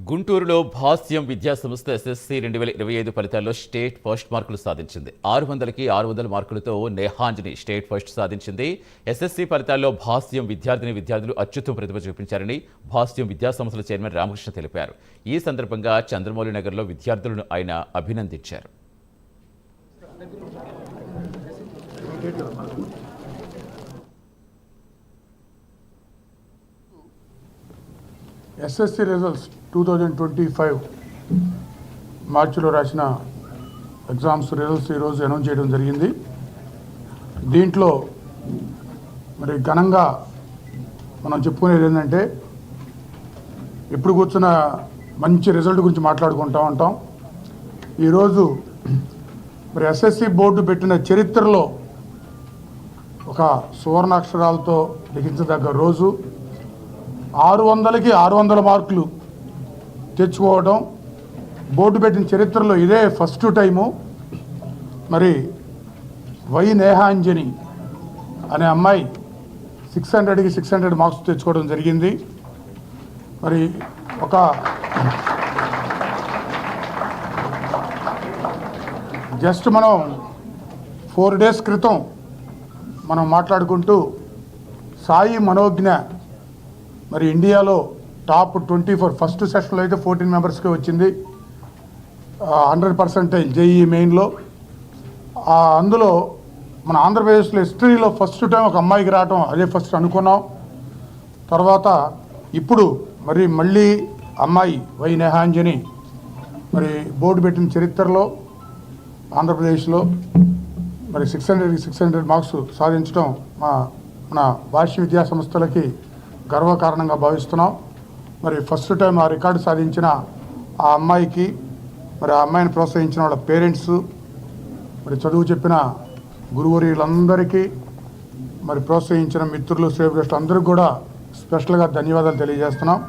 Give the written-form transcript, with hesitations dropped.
గుంటూరులో భాస్యం విద్యా సంస్థ ఎస్ఎస్సి 2025 ఫలితాల్లో స్టేట్ ఫస్ట్ మార్కులు సాధించింది. 600కి 600 మార్కులతో నేహాంజని స్టేట్ ఫస్ట్ సాధించింది. ఎస్ఎస్సి ఫలితాల్లో భాస్యం విద్యార్థులు అత్యుత్తమ ప్రతిభ చూపించారని భాస్యం విద్యా సంస్థల చైర్మన్ రామకృష్ణ తెలిపారు. ఈ సందర్భంగా చంద్రమౌళి నగర్లో విద్యార్థులను ఆయన అభినందించారు. ఎస్ఎస్సి రిజల్ట్స్ 2025 మార్చిలో రాసిన ఎగ్జామ్స్ రిజల్ట్స్ ఈరోజు అనౌన్స్ చేయడం జరిగింది. దీంట్లో మరి ఘనంగా మనం చెప్పుకునేది ఏంటంటే, ఇప్పుడు కూర్చున్న మంచి రిజల్ట్ గురించి మాట్లాడుకుంటూ ఉంటాం. ఈరోజు మరి ఎస్ఎస్సి బోర్డు పెట్టిన చరిత్రలో ఒక సువర్ణాక్షరాలతో లిఖించదగ్గ రోజు. 600కి 600 మార్కులు తెచ్చుకోవడం బోర్డు పెట్టిన చరిత్రలో ఇదే ఫస్ట్ టైము. మరి వై నేహాంజని అనే అమ్మాయి 600కి 600 మార్క్స్ తెచ్చుకోవడం జరిగింది. మరి ఒక జస్ట్ మనం 4 డేస్ క్రితం మనం మాట్లాడుకుంటూ సాయి మనోజ్ఞ మరి ఇండియాలో టాప్ 24 ఫస్ట్ సెషన్లో అయితే 14 మెంబర్స్కి వచ్చింది. 100% జేఈఈ మెయిన్లో. అందులో మన ఆంధ్రప్రదేశ్లో హిస్టరీలో ఫస్ట్ టైం ఒక అమ్మాయికి రావటం అదే ఫస్ట్ అనుకున్నాం. తర్వాత ఇప్పుడు మళ్ళీ అమ్మాయి వై నేహాంజని మరి బోర్డు పెట్టిన చరిత్రలో ఆంధ్రప్రదేశ్లో మరి 600 మార్క్స్ సాధించడం మన భాష్య విద్యా సంస్థలకి గర్వకారణంగా భావిస్తున్నాం. మరి ఫస్ట్ టైం ఆ రికార్డు సాధించిన ఆ అమ్మాయికి, మరి ఆ అమ్మాయిని ప్రోత్సహించిన వాళ్ళ పేరెంట్స్, మరి చదువు చెప్పిన గురువులందరికీ, మరి ప్రోత్సహించిన మిత్రులు, శ్రేయభిలాషులు అందరికీ కూడా స్పెషల్గా ధన్యవాదాలు తెలియజేస్తున్నాం.